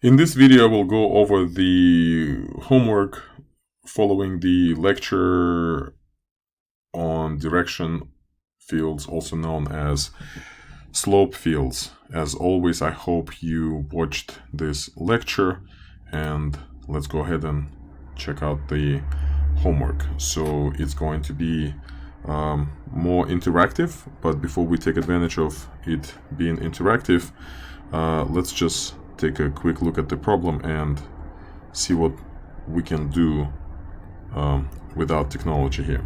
In this video, we'll go over the homework following the lecture on direction fields, also known as slope fields. As always, I hope you watched this lecture, and let's go ahead and check out the homework. So it's going to be more interactive, but before we take advantage of it being interactive, let's just take a quick look at the problem and see what we can do without technology here.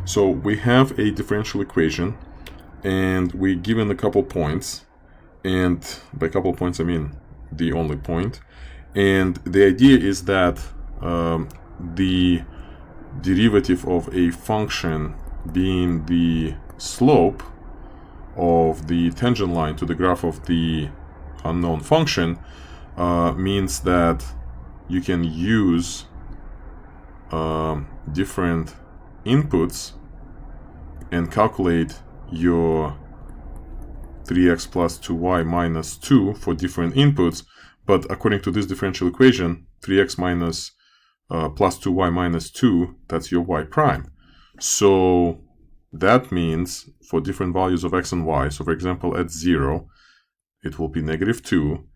So we have a differential equation, and we're given a couple points, and by couple points I mean the only point. And the idea is that the derivative of a function being the slope of the tangent line to the graph of the unknown function means that you can use different inputs and calculate your 3x plus 2y minus 2 for different inputs. But according to this differential equation, 3x minus plus 2y minus 2, that's your y prime. So that means for different values of x and y, so for example at 0, it will be negative 2.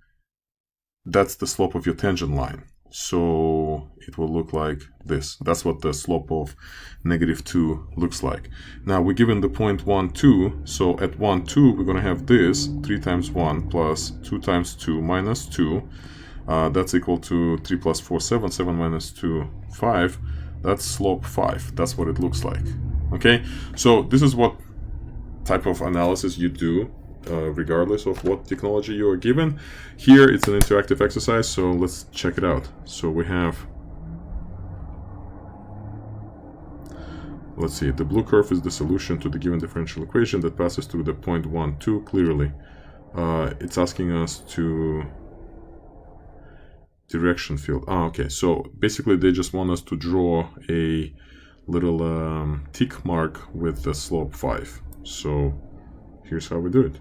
That's the slope of your tangent line. So it will look like this. That's what the slope of negative 2 looks like. Now we're given the point 1, 2. So at 1, 2, we're going to have this 3 times 1 plus 2 times 2 minus 2. That's equal to 3 plus 4, 7. 7 minus 2, 5. That's slope 5. That's what it looks like. Okay? So this is what type of analysis you do regardless of what technology you are given. Here it's an interactive exercise, so let's check it out. So we have, let's see, the blue curve is the solution to the given differential equation that passes through the point 1, 2 clearly. It's asking us to direction field. Okay, so basically they just want us to draw a little tick mark with the slope 5. So here's how we do it.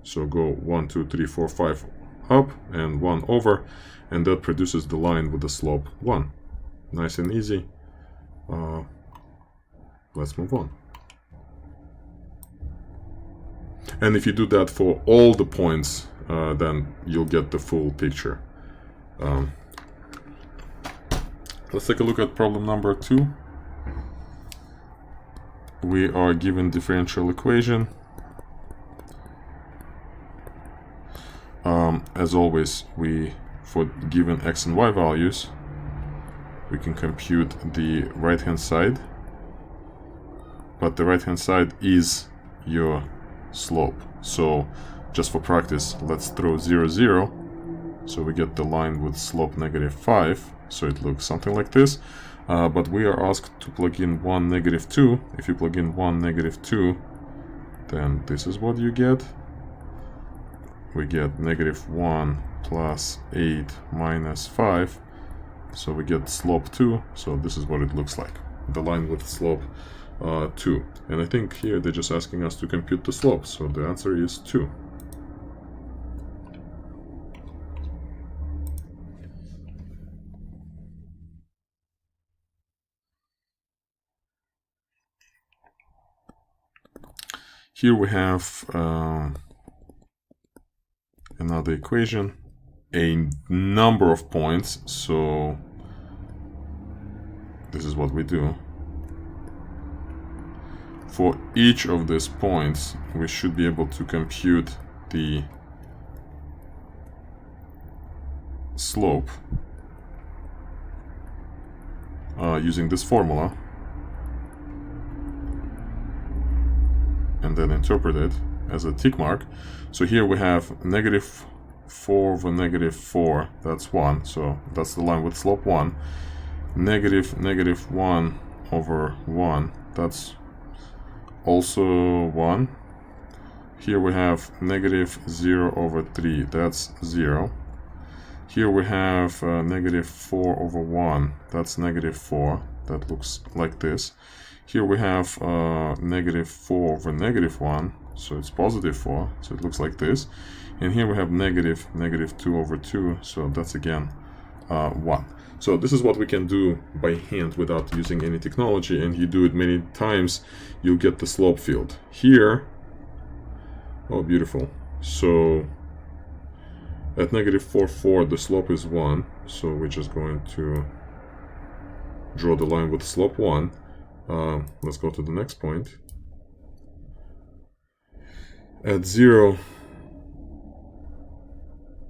So go 1, 2, 3, 4, 5 up and 1 over, and that produces the line with the slope 1. Nice and easy. Let's move on. And if you do that for all the points, then you'll get the full picture. Let's take a look at problem number 2. We are given differential equation. As always, for given x and y values, we can compute the right hand side, but the right hand side is your slope. So just for practice, let's throw 0, 0, so we get the line with slope negative 5, so it looks something like this. But we are asked to plug in 1, negative 2. If you plug in 1, negative 2, then this is what you get. We get negative 1 plus 8 minus 5. So we get slope 2. So this is what it looks like. The line with slope 2. And I think here they're just asking us to compute the slope. So the answer is 2. Here we have another equation, a number of points, so this is what we do. For each of these points, we should be able to compute the slope using this formula, and then interpret it as a tick mark. So here we have negative 4 over negative 4, that's 1, so that's the line with slope 1. Negative 1 over 1, that's also 1. Here we have negative 0 over 3, that's 0. Here we have negative 4 over 1, that's negative 4, that looks like this. Here we have negative 4 over negative 1, so it's positive 4, so it looks like this. And here we have negative 2 over 2, so that's again 1. So this is what we can do by hand without using any technology, and you do it many times, you'll get the slope field. Here, oh beautiful, so at negative 4, 4, the slope is 1, so we're just going to draw the line with slope 1. Let's go to the next point. At 0,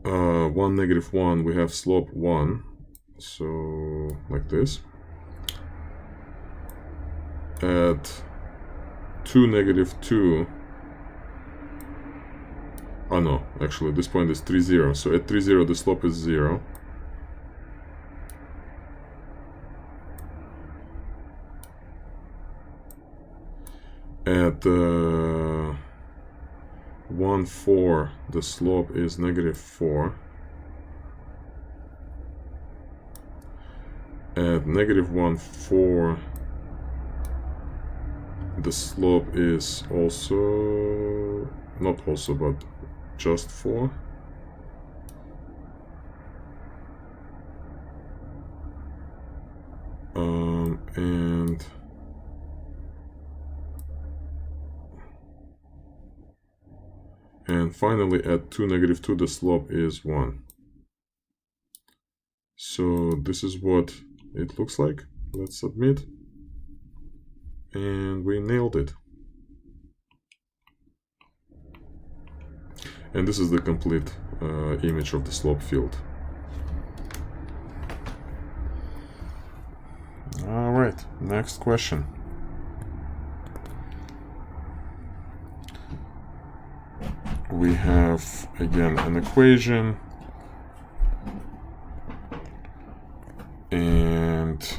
1, negative 1, we have slope 1, so like this. At 2, negative 2, oh no, actually this point is 3, 0, so at 3, 0 the slope is 0. At 1, 4, the slope is negative 4. At negative 1, 4, the slope is also, not also, but just 4. And finally at 2, negative 2, the slope is 1. So this is what it looks like. Let's submit. And we nailed it. And this is the complete image of the slope field. Alright, next question. We have again an equation, and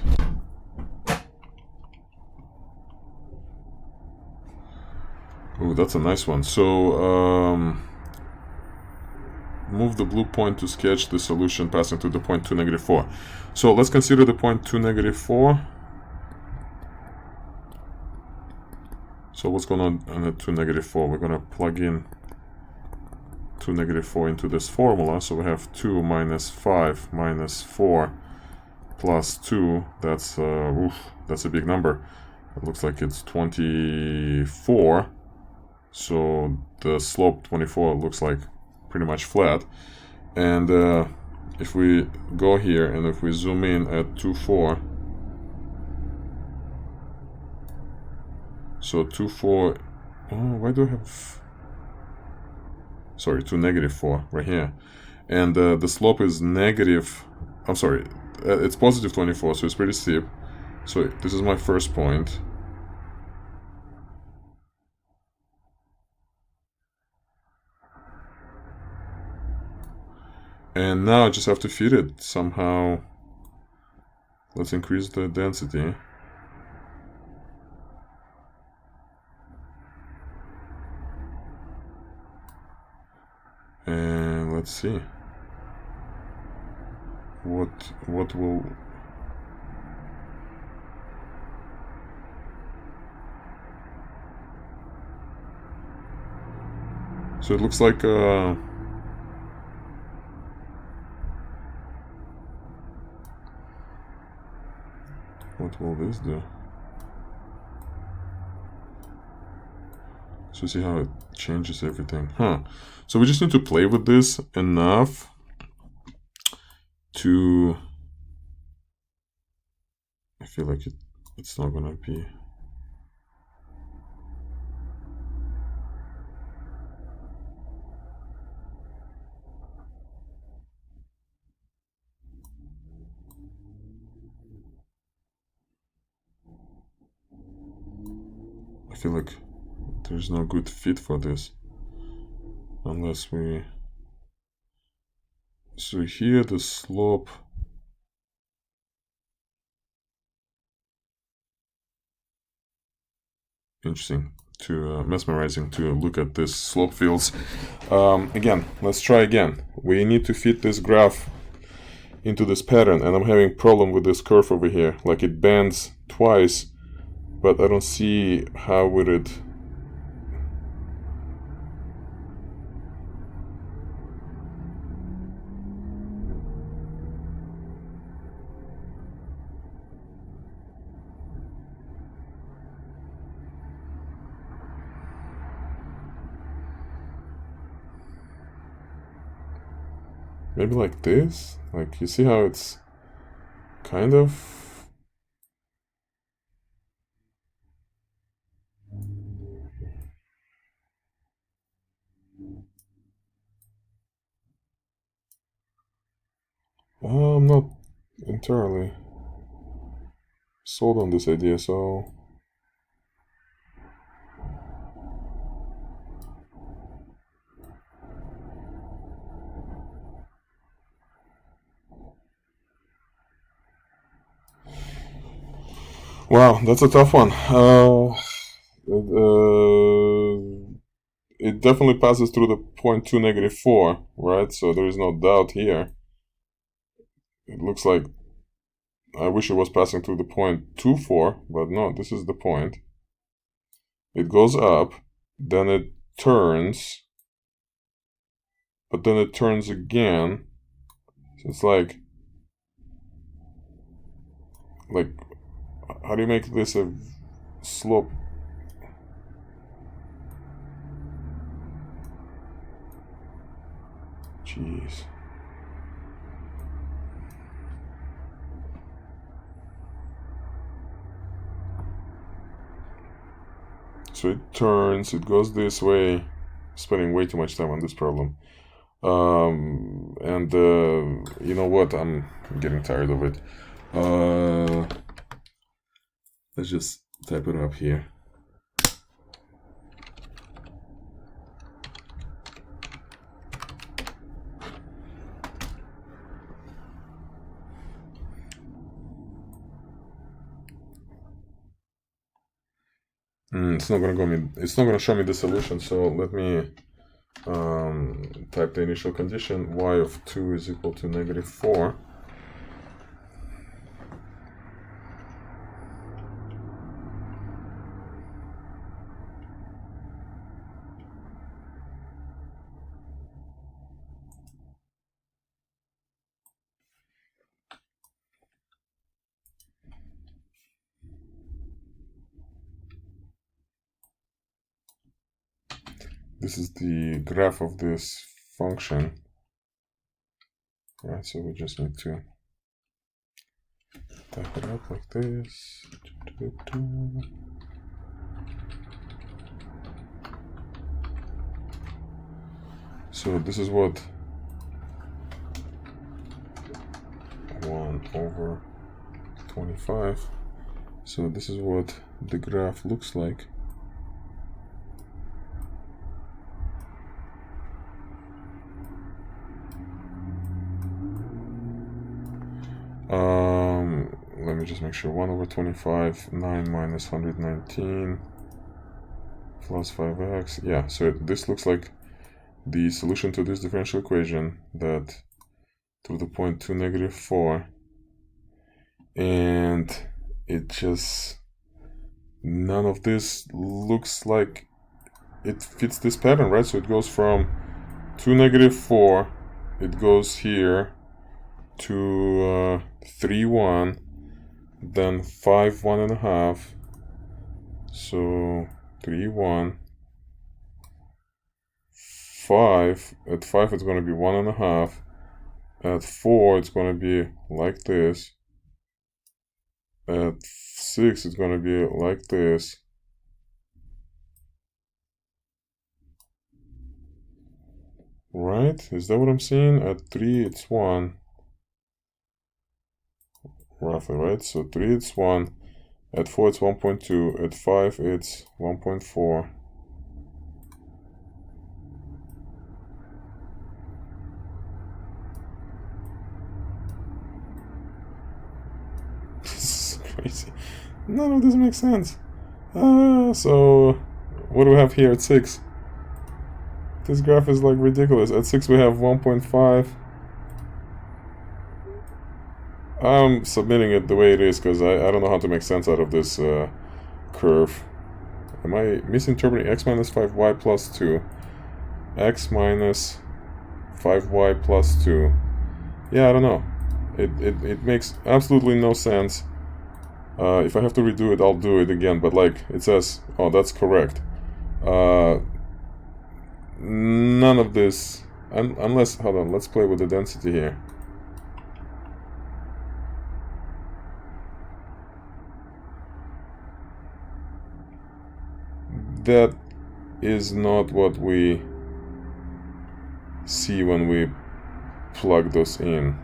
oh, that's a nice one. So move the blue point to sketch the solution passing through the point 2, negative 4. So let's consider the point 2, negative 4. So what's going on at 2, negative 4? We're going to plug in 2, negative 4 into this formula. So we have 2 minus 5 minus 4 plus 2. That's a big number. It looks like it's 24. So the slope 24 looks like pretty much flat. And if we go here and if we zoom in at 2, 4, so 2, 4, oh, why do I have, sorry, 2, negative 4 right here. And the slope is negative, I'm sorry, it's positive 24, so it's pretty steep. So this is my first point. And now I just have to fit it somehow. Let's increase the density. And let's see. What will... So it looks like what will this do? So see how it changes everything. So we just need to play with this enough to... I feel like it's not gonna be... I feel like there's no good fit for this unless we... So here the slope... Interesting, mesmerizing to look at this slope fields. Again, let's try again. We need to fit this graph into this pattern, and I'm having problem with this curve over here. Like it bends twice, but I don't see how would it... Maybe like this? Like, you see how it's kind of... I'm not entirely sold on this idea, so... Wow, that's a tough one. It definitely passes through the point 2, -4, right? So there is no doubt here. It looks like I wish it was passing through the point 2, 4, but no, this is the point. It goes up, then it turns, but then it turns again. So it's like, how do you make this a slope? Jeez. So it turns, it goes this way. Spending way too much time on this problem. And you know what? I'm getting tired of it. Let's just type it up here. It's not gonna show me the solution, so let me type the initial condition. Y of 2 is equal to -4. This is the graph of this function. Right, so we just need to type it up like this. So this is what 1/25. So this is what the graph looks like. Let me just make sure. 1/25, 9 minus 119 plus 5x. Yeah, so this looks like the solution to this differential equation, that through the point 2, -4, and it just, none of this looks like it fits this pattern, right? So it goes from 2, -4, it goes here to 3, 1, then 5, 1.5, so 3, 1, 5, at 5 it's going to be 1.5, at 4 it's going to be like this, at 6 it's going to be like this, right? Is that what I'm seeing? At 3 it's 1, roughly, right? So 3 it's 1, at 4 it's 1.2, at 5 it's 1.4. This is crazy. None of this makes sense. So what do we have here at 6? This graph is like ridiculous. At 6 we have 1.5. I'm submitting it the way it is because I don't know how to make sense out of this curve. Am I misinterpreting x minus 5y plus 2? X minus 5y plus 2. Yeah, I don't know. It makes absolutely no sense. If I have to redo it, I'll do it again. But like, it says, oh, that's correct. None of this unless, hold on, let's play with the density here. That is not what we see when we plug those in.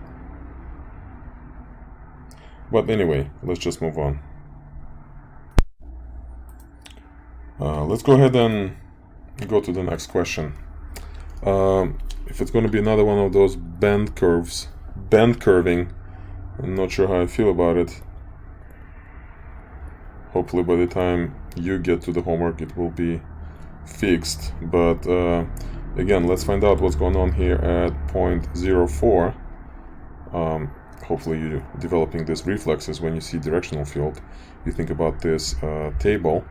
But anyway, let's just move on. Let's go ahead and go to the next question. If it's going to be another one of those bend curving, I'm not sure how I feel about it. Hopefully by the time you get to the homework it will be fixed. But again, let's find out what's going on here at point 0.04. Hopefully you're developing these reflexes when you see directional field. You think about this table.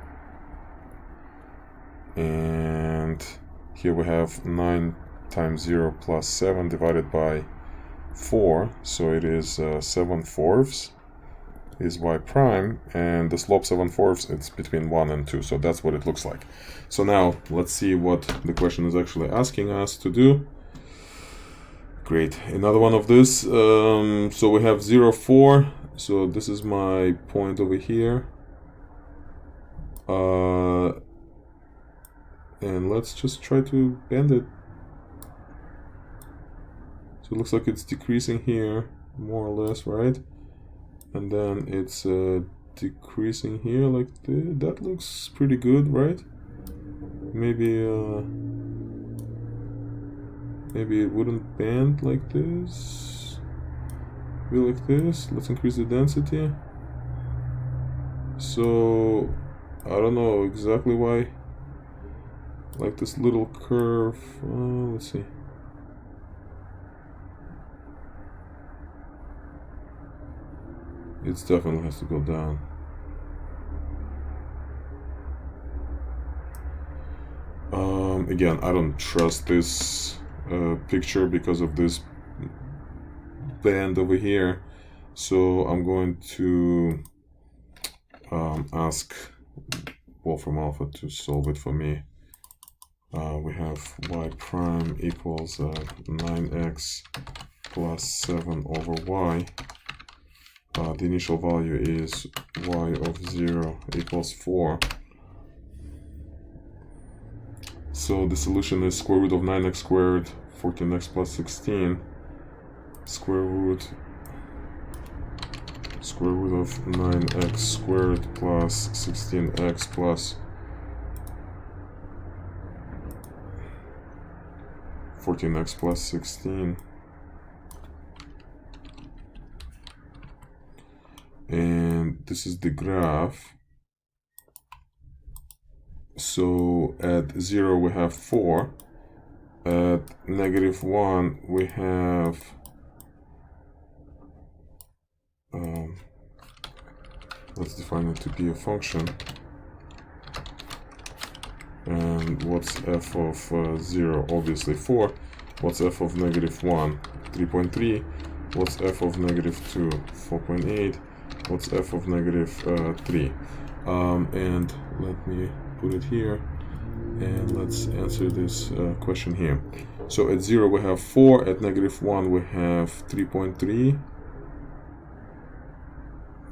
And here we have 9 times 0 plus 7 divided by 4. So it is 7/4 is y prime, and the slope 7/4, it's between 1 and 2. So that's what it looks like. So now let's see what the question is actually asking us to do. Great, another one of this. So we have 0.4. So this is my point over here. And let's just try to bend it. So it looks like it's decreasing here, more or less, right? And then it's decreasing here like this. That looks pretty good, right? Maybe maybe it wouldn't bend like this. Be like this. Let's increase the density. So I don't know exactly why. Like this little curve. Let's see. It definitely has to go down. Again, I don't trust this picture because of this band over here. So I'm going to ask Wolfram Alpha to solve it for me. We have y prime equals 9x plus 7 over y. The initial value is y of 0 equals 4. So the solution is square root of 9x squared, 14x plus 16, square root of 9x squared plus 16x plus 14x plus 16. And this is the graph. So at 0 we have 4. At -1 we have let's define it to be a function. And what's f of 0? Obviously 4. What's f of -1? 3.3. What's f of -2? 4.8. What's f of -3? And let me put it here, and let's answer this question here. So at 0 we have 4, at -1 we have 3.3,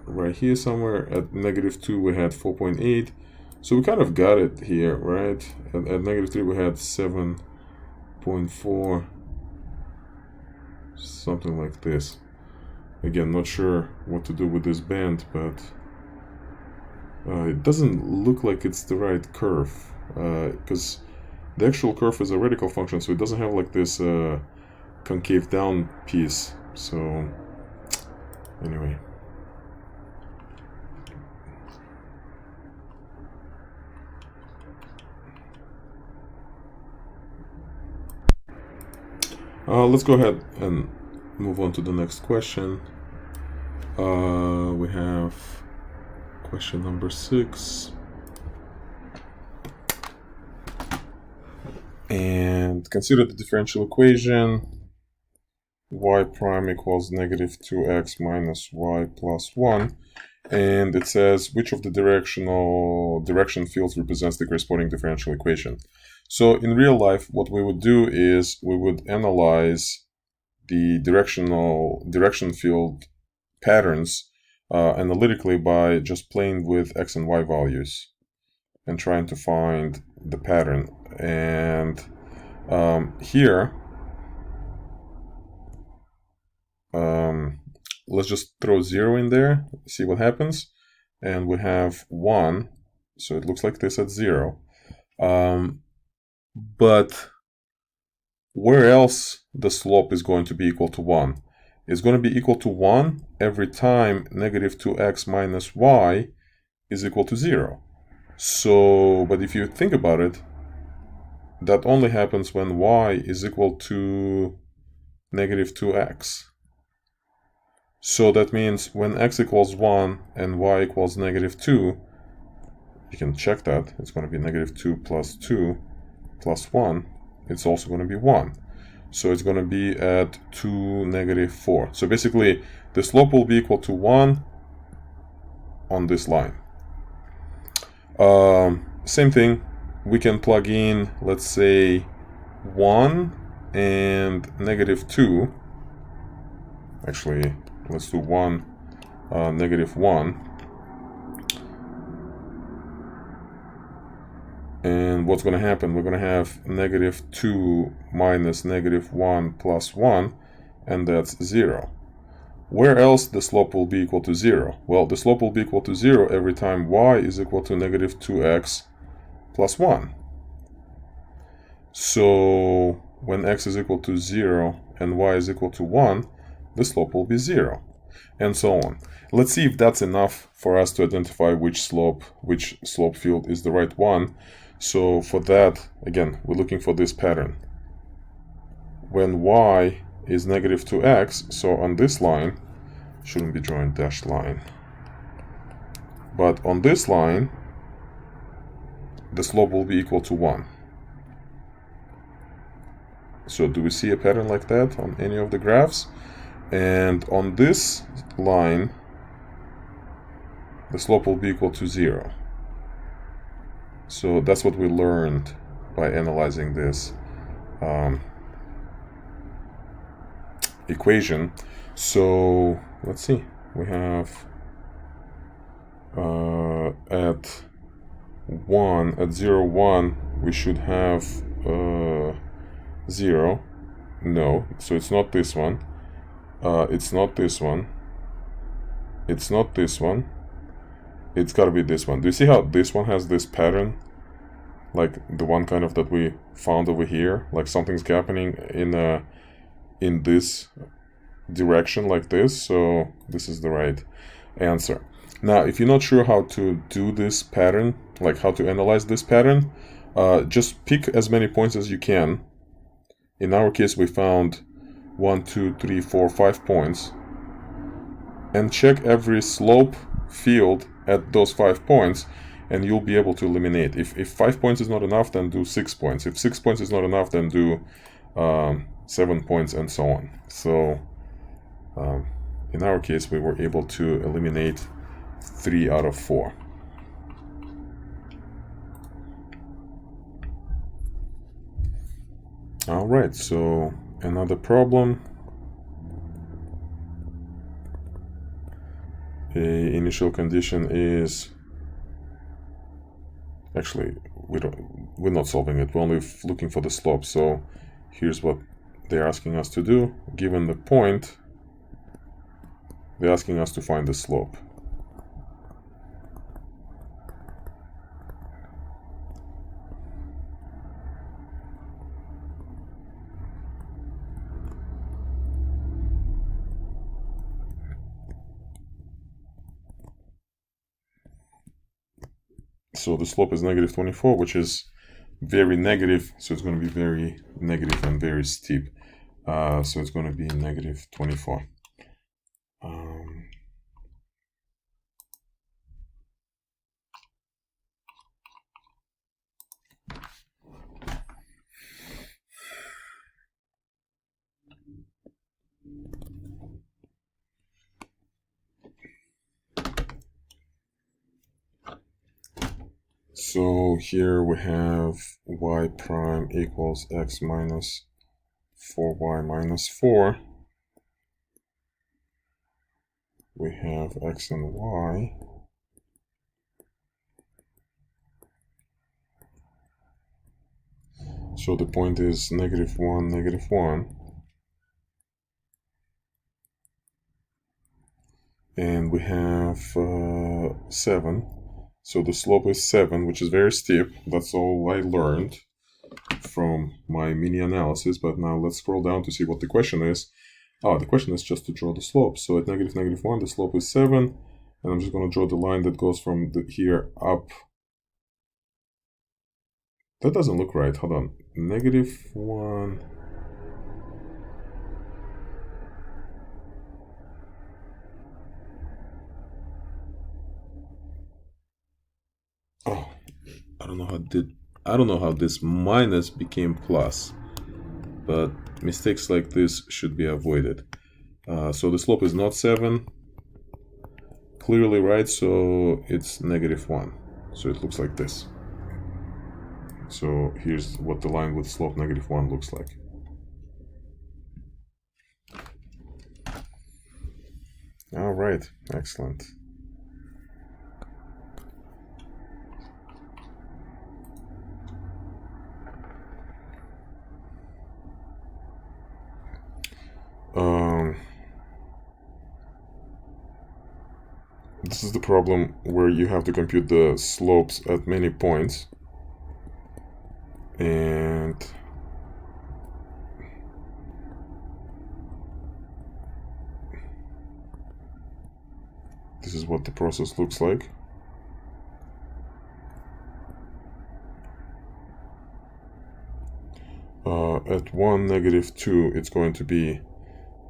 right here somewhere. At -2 we had 4.8, so we kind of got it here, right? At -3 we had 7.4, something like this. Again, not sure what to do with this band, but it doesn't look like it's the right curve, because the actual curve is a radical function, so it doesn't have like this concave down piece. So anyway, let's go ahead and move on to the next question. We have question number 6. And consider the differential equation. Y prime equals -2x minus y plus 1. And it says which of the direction fields represents the corresponding differential equation. So in real life, what we would do is we would analyze the direction field patterns analytically by just playing with x and y values and trying to find the pattern. And here, let's just throw 0 in there, see what happens. And we have 1, so it looks like this at 0. But where else the slope is going to be equal to 1? It's going to be equal to 1 every time negative 2x minus y is equal to 0. So, but if you think about it, that only happens when y is equal to negative 2x. So that means when x equals 1 and y equals negative 2, you can check that. It's going to be negative 2 plus 1. It's also going to be 1. So it's going to be at 2, negative 4. So basically, the slope will be equal to 1 on this line. Same thing. We can plug in, let's say, 1 and negative 2. Actually, let's do 1, negative 1. And what's going to happen? We're going to have negative 2 minus negative 1 plus 1, and that's 0. Where else the slope will be equal to 0? Well, the slope will be equal to 0 every time y is equal to negative 2x plus 1. So when x is equal to 0 and y is equal to 1, the slope will be 0, and so on. Let's see if that's enough for us to identify which slope field is the right one. So for that, again, we're looking for this pattern. When y is negative 2x, so on this line, shouldn't be drawing dashed line, but on this line, the slope will be equal to 1. So do we see a pattern like that on any of the graphs? And on this line, the slope will be equal to 0. So that's what we learned by analyzing this equation. So let's see, we have at 0, 1, we should have 0. No, so it's not this one. It's not this one. It's not this one. It's gotta be this one. Do you see how this one has this pattern? Like the one kind of that we found over here? Like something's happening in this direction like this. So this is the right answer. Now, if you're not sure how to do this pattern, like how to analyze this pattern, just pick as many points as you can. In our case, we found 1, 2, 3, 4, 5 points. And check every slope field at those 5 points, and you'll be able to eliminate. If 5 points is not enough, then do 6 points. If 6 points is not enough, then do 7 points, and so on. So in our case, we were able to eliminate 3 out of 4. All right, so another problem. A initial condition is, actually we're not solving it, we're only looking for the slope. So here's what they're asking us to do. Given the point, they're asking us to find the slope. So the slope is negative 24, which is very negative. So it's going to be very negative and very steep. So it's going to be negative 24. So here we have y prime equals x minus 4y minus 4. We have x and y. So the point is -1, -1. And we have 7. So the slope is 7, which is very steep. That's all I learned from my mini analysis. But now let's scroll down to see what the question is. Oh, the question is just to draw the slope. So at -1, the slope is 7. And I'm just going to draw the line that goes from here up. That doesn't look right. Hold on. -1. Oh, I don't know how this minus became plus, but mistakes like this should be avoided. So the slope is not 7, clearly right, so it's -1. So it looks like this. So here's what the line with slope -1 looks like. All right, excellent. This is the problem where you have to compute the slopes at many points. And this is what the process looks like. At 1, -2, it's going to be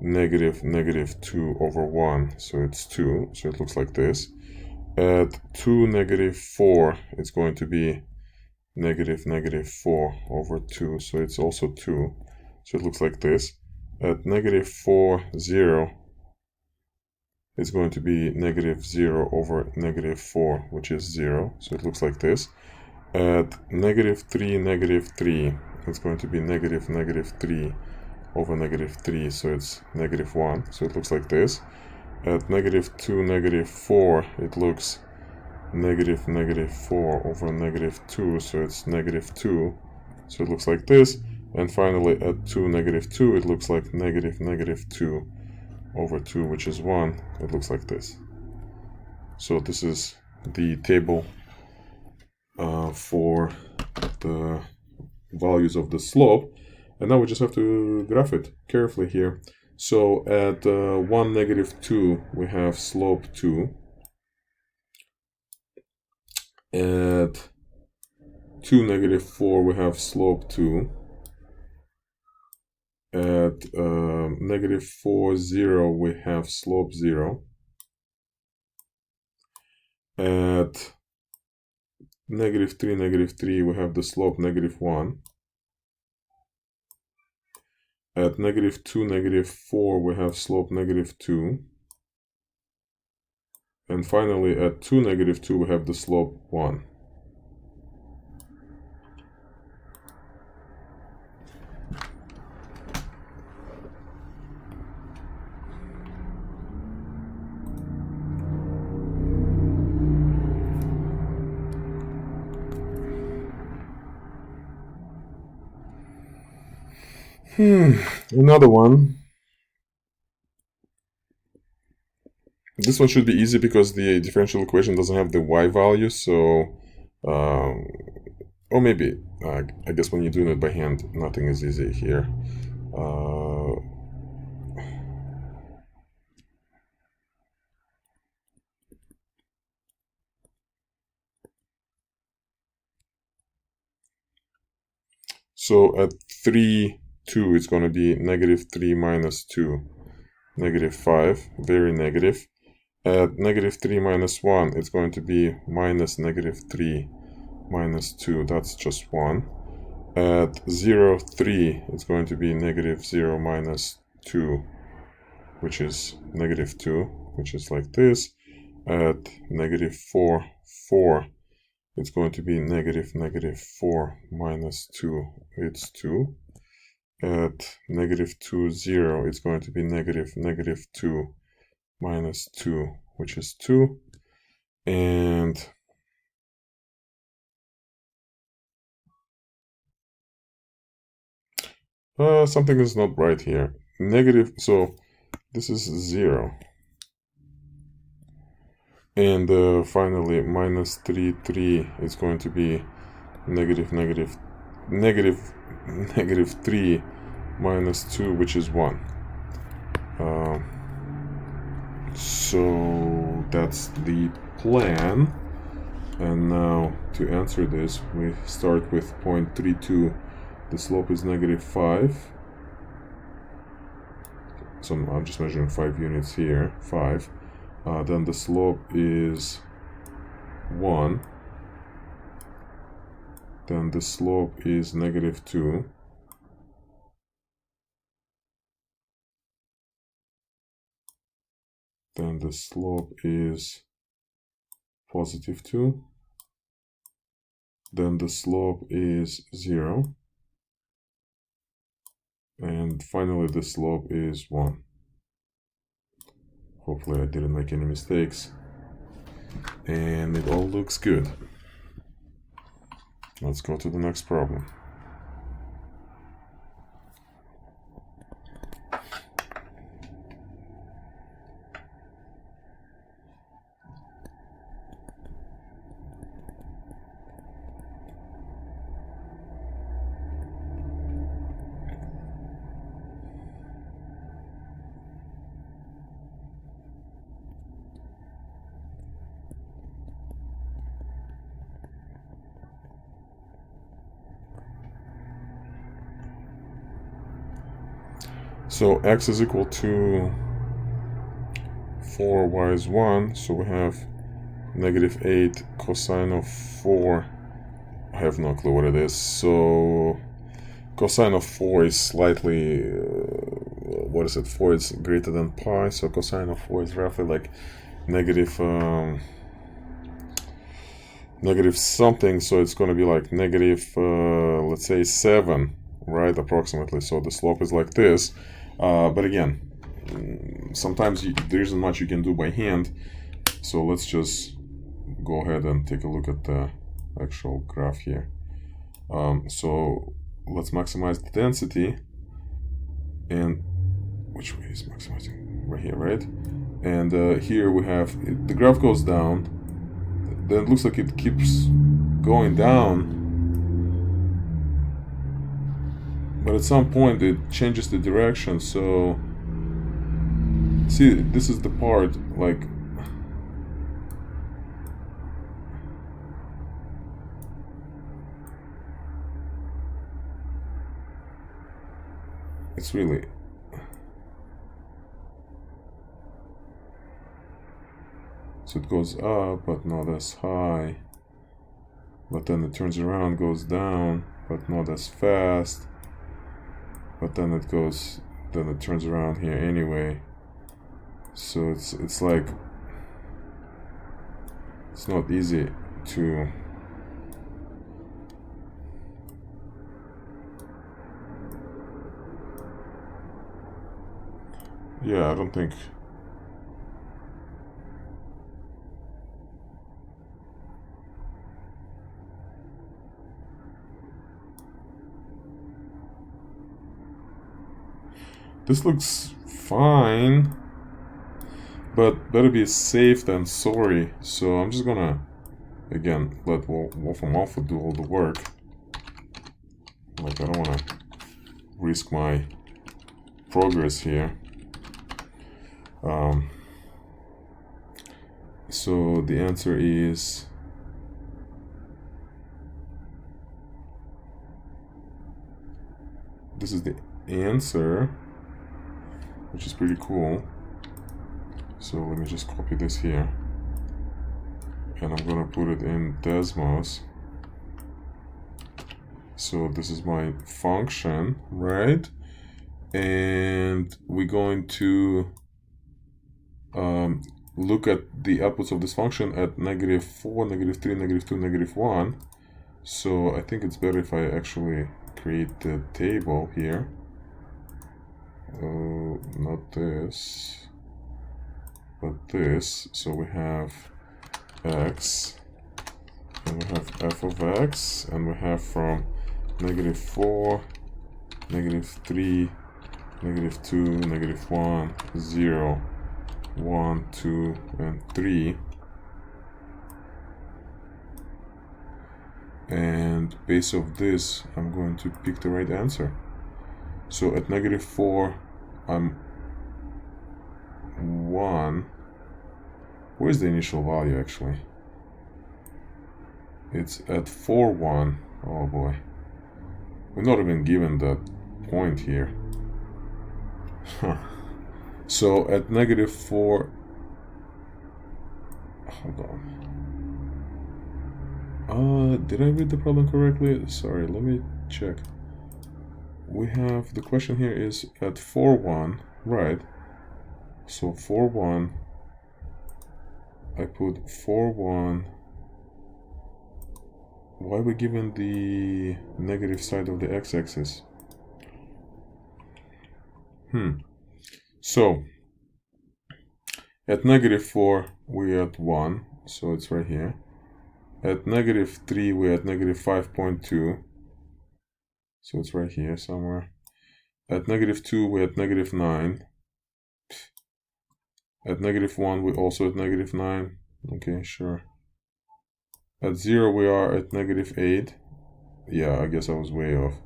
-2 over 1, so it's 2, so it looks like this. At 2, -4, it's going to be -4 over 2, so it's also 2, so it looks like this. At -4, 0, it's going to be -0 over -4, which is 0, so it looks like this. At -3, -3, it's going to be -3 over -3, so it's -1, so it looks like this. At -2, -4, it looks -4 over -2, so it's -2, so it looks like this. And finally, at 2, -2, it looks like -2 over 2, which is 1. It looks like this. So this is the table for the values of the slope. And now we just have to graph it carefully here. So at 1, -2, we have slope 2. At 2, -4, we have slope 2. At -4, 0, we have slope 0. At -3, -3, we have the slope -1. At -2, -4, we have slope -2. And finally, at 2, -2, we have the slope 1. Another one. This one should be easy because the differential equation doesn't have the y value, so or maybe I guess when you're doing it by hand, nothing is easy here. So at 3, 2, it's going to be -3 minus 2, -5, very negative. At -3 minus 1, it's going to be minus -3 minus 2, that's just 1. At 0, 3, it's going to be -0 minus 2, which is -2, which is like this. At -4, 4, it's going to be negative 4 minus 2, it's 2. At negative 2, 0, it's going to be negative 2 minus 2, which is 2. And something is not right here. Negative, so this is 0. And finally, minus 3, 3 is going to be negative 3 minus 2, which is 1. So that's the plan. And now to answer this, we start with 0.32. The slope is negative 5. So I'm just measuring 5 units here, 5. Then the slope is 1. Then the slope is negative 2. Then the slope is positive 2. Then the slope is 0. And finally the slope is 1. Hopefully I didn't make any mistakes. And it all looks good. Let's go to the next problem. So x is equal to 4, y is 1, so we have negative 8 cosine of 4. I have no clue what it is. So cosine of 4 is slightly, what is it, 4 is greater than pi, so cosine of 4 is roughly like negative, negative something, so it's going to be like negative, let's say 7, right, approximately. So the slope is like this. But again, sometimes there isn't much you can do by hand, so let's just go ahead and take a look at the actual graph here. So let's maximize the density, and which way is maximizing? Right here, right? And here we have, the graph goes down, then it looks like it keeps going down, but at some point it changes the direction. So see, this is the part, like, it's really, so it goes up but not as high, but then it turns around, goes down but not as fast, but then it goes, then it turns around here anyway. So it's like, it's not easy to, yeah, I don't think, this looks fine, but better be safe than sorry. So I'm just gonna, again, let Wolfram Alpha do all the work. Like, I don't wanna risk my progress here. So the answer is, this is the answer, which is pretty cool. So let me just copy this here, and I'm gonna put it in Desmos. So this is my function, right? And we're going to look at the outputs of this function at -4, -3, -2, -1. So I think it's better if I actually create the table here. Not this, but this. So we have x, and we have f of x, and we have from -4, -3, -2, -1, 0, 1, 2, and 3. And based of this, I'm going to pick the right answer. So at -4, I'm 1. Where's the initial value actually? It's at 4, 1. Oh boy. We're not even given that point here. So at -4, hold on. Did I read the problem correctly? Sorry, let me check. We have, the question here is at 4, 1, right? So 4, 1, I put 4, 1. Why are we given the negative side of the x-axis? So at -4, we're at 1, so it's right here. At -3, we're at -5.2, so it's right here somewhere. At -2, we're at -9. At -1, we're also at -9. Okay, sure. At 0, we are at -8. Yeah, I guess I was way off.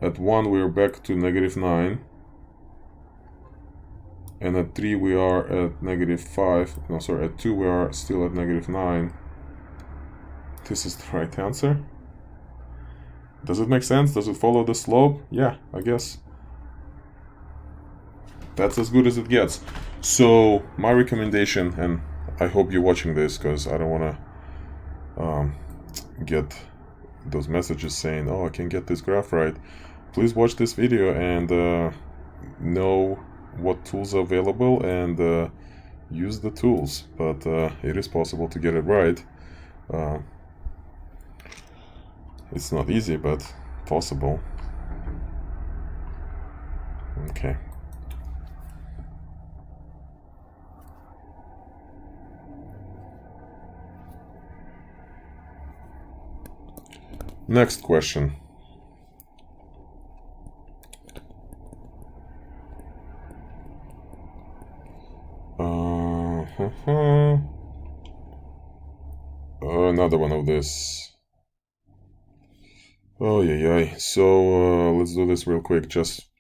At 1, we are back to -9. And at 3, we are at -5. No, sorry, at 2, we are still at -9. This is the right answer. Does it make sense? Does it follow the slope? Yeah, I guess. That's as good as it gets. So my recommendation, and I hope you're watching this because I don't want to get those messages saying, oh, I can't get this graph right. Please watch this video and know what tools are available and use the tools. But it is possible to get it right. It's not easy, but possible. Okay. Next question. Another one of this. Oh yeah. So let's do this real quick, just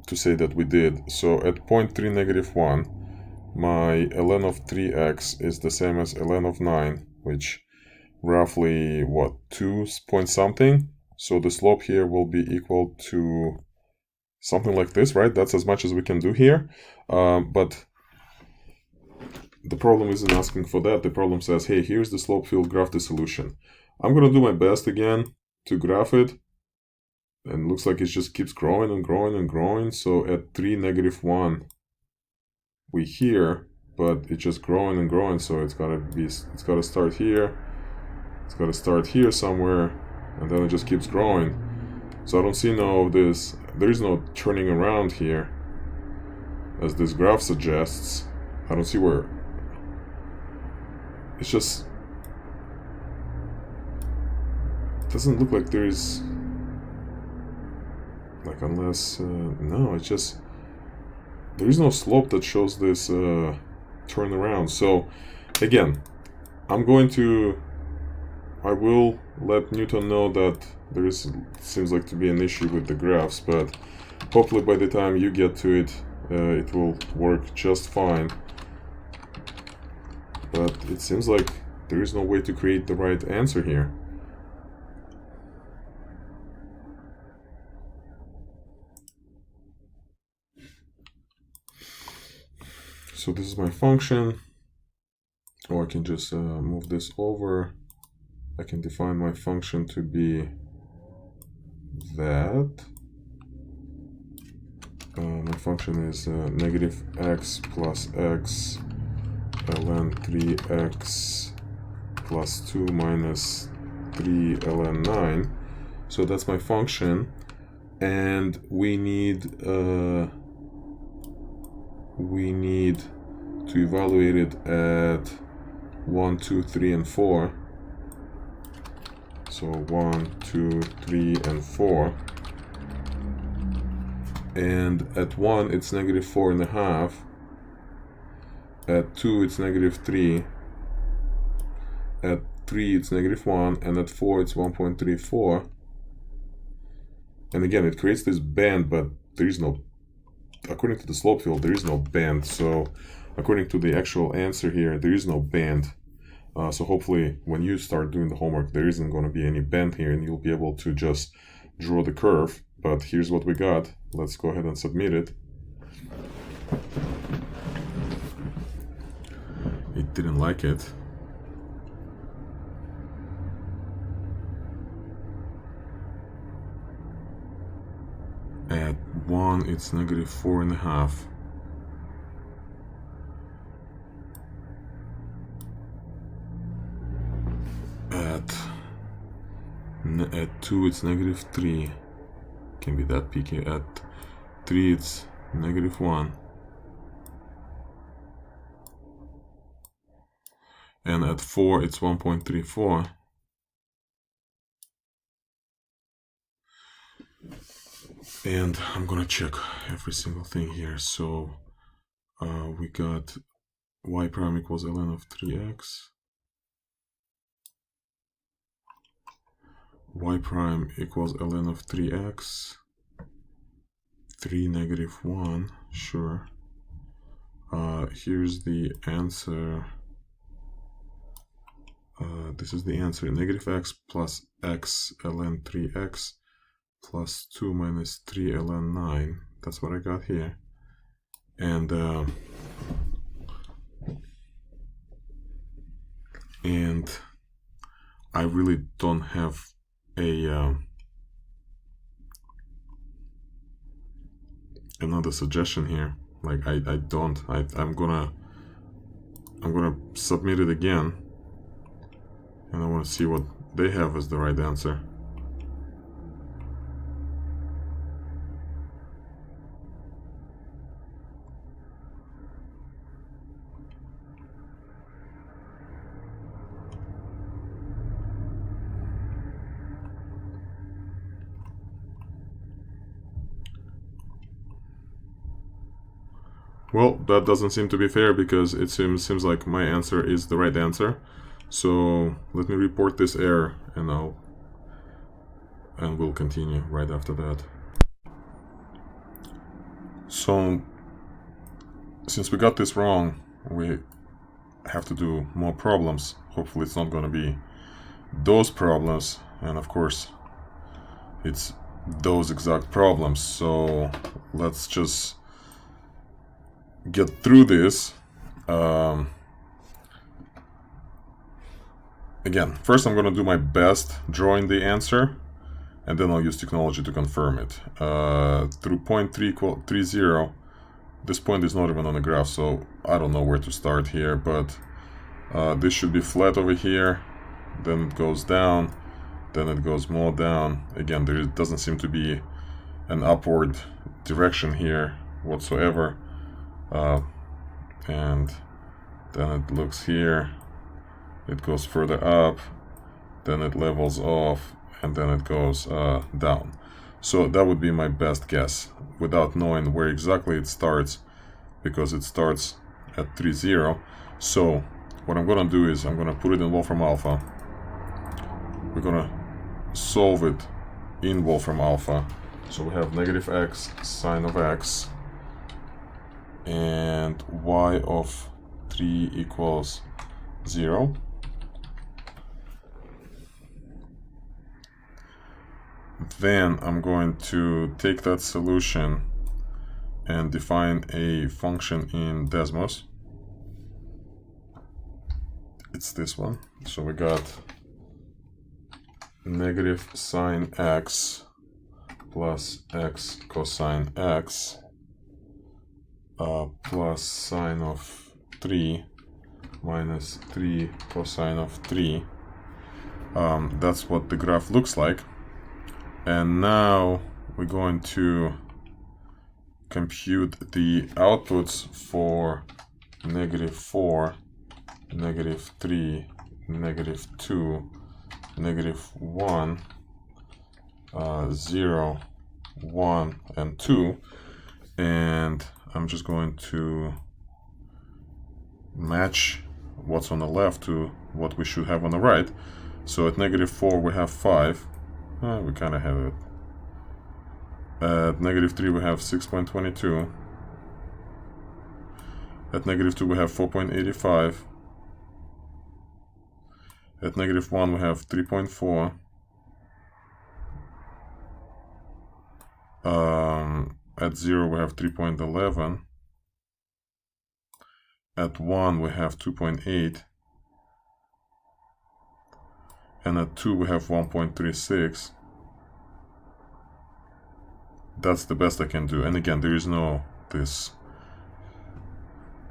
to say that we did. So at point 3, -1, my ln of 3x is the same as ln of 9, which roughly what, 2 point something. So the slope here will be equal to something like this, right? That's as much as we can do here. But the problem isn't asking for that. The problem says, hey, here's the slope field, graph the solution. I'm gonna do my best again to graph it, and it looks like it just keeps growing and growing and growing. So at 3, -1, we here, but it's just growing and growing. So it's gotta start here. It's gotta start here somewhere, and then it just keeps growing. So I don't see no this. There is no turning around here, as this graph suggests. I don't see where. It's just doesn't look like there's like, unless no, it's just there is no slope that shows this turn around. So again, I will let Newton know that there seems like to be an issue with the graphs, but hopefully by the time you get to it, it will work just fine. But it seems like there is no way to create the right answer here. So this is my function. Or I can just move this over. I can define my function to be that. My function is negative x plus x ln 3x plus 2 minus 3 ln 9. So that's my function, and we need to evaluate it at 1, 2, 3, and 4. So 1, 2, 3, and 4. And at 1 it's negative 4.5. At 2 it's negative 3. At 3 it's negative 1, and at 4 it's 1.34. And again, it creates this band, but there is no, according to the slope field, there is no band. So according to the actual answer here, there is no band. So hopefully when you start doing the homework, there isn't going to be any bend here, and you'll be able to just draw the curve. But here's what we got. Let's go ahead and submit it. It didn't like it. At 1 it's negative 4.5. At 2 it's negative 3. Can be that picky. At 3 it's negative 1. And at 4 it's 1.34. And I'm gonna check every single thing here. So we got y prime equals ln of 3x. Y prime equals ln of 3x. 3 negative 1, sure. Here's the answer. This is the answer. Negative x plus x ln 3x plus 2 minus 3 ln 9. That's what I got here. And I really don't have a another suggestion here. Like I'm gonna submit it again, and I want to see what they have as the right answer. Well, that doesn't seem to be fair, because it seems like my answer is the right answer. So let me report this error, and we'll continue right after that. So since we got this wrong, we have to do more problems. Hopefully it's not going to be those problems, and of course it's those exact problems. So let's just get through this. Again, first I'm going to do my best drawing the answer, and then I'll use technology to confirm it. Through point 3.30, this point is not even on the graph, so I don't know where to start here, but this should be flat over here, then it goes down, then it goes more down. Again, there doesn't seem to be an upward direction here whatsoever. And then it looks here, it goes further up, then it levels off, and then it goes down. So that would be my best guess, without knowing where exactly it starts, because it starts at 3.0. So what I'm gonna do is I'm gonna put it in Wolfram Alpha. We're gonna solve it in Wolfram Alpha. So we have negative x sine of x, and y of 3 equals 0. Then I'm going to take that solution and define a function in Desmos. It's this one. So we got negative sine x plus x cosine x plus sine of 3 minus 3 cosine of 3. That's what the graph looks like. And now we're going to compute the outputs for -4, -3, -2, -1, 0, 1, and 2. And I'm just going to match what's on the left to what we should have on the right. So at -4 we have 5. We kind of have it. At -3 we have 6.22. At -2 we have 4.85. At -1 we have 3.4. At 0 we have 3.11. At 1 we have 2.8. And at 2 we have 1.36. That's the best I can do. And again, there is no this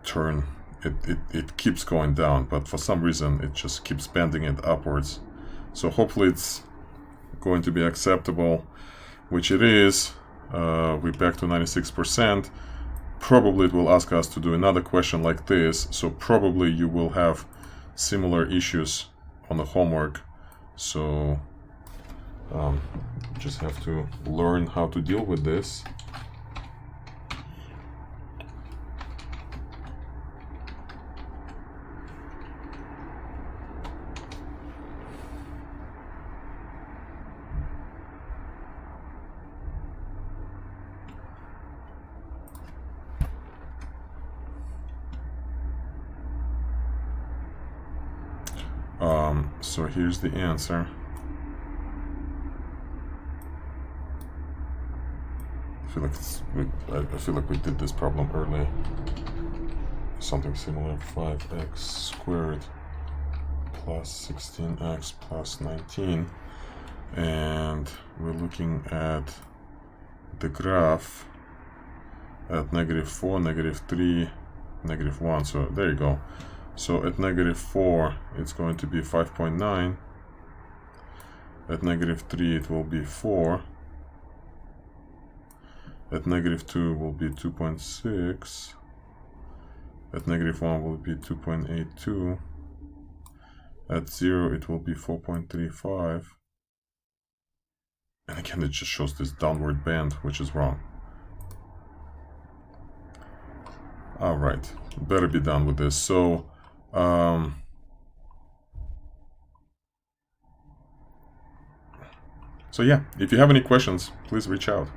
turn. It keeps going down, but for some reason it just keeps bending it upwards. So hopefully it's going to be acceptable, which it is. We're back to 96%. Probably it will ask us to do another question like this, so probably you will have similar issues on the homework. So just have to learn how to deal with this. So here's the answer. I feel like we did this problem early. Something similar. 5x squared plus 16x plus 19. And we're looking at the graph at -4, -3, -1. So there you go. So at -4, it's going to be 5.9. At -3, it will be 4. At -2 will be 2.6. At -1 will be 2.82. At 0, it will be 4.35. And again, it just shows this downward bend, which is wrong. All right, better be done with this. So, yeah, if you have any questions, please reach out.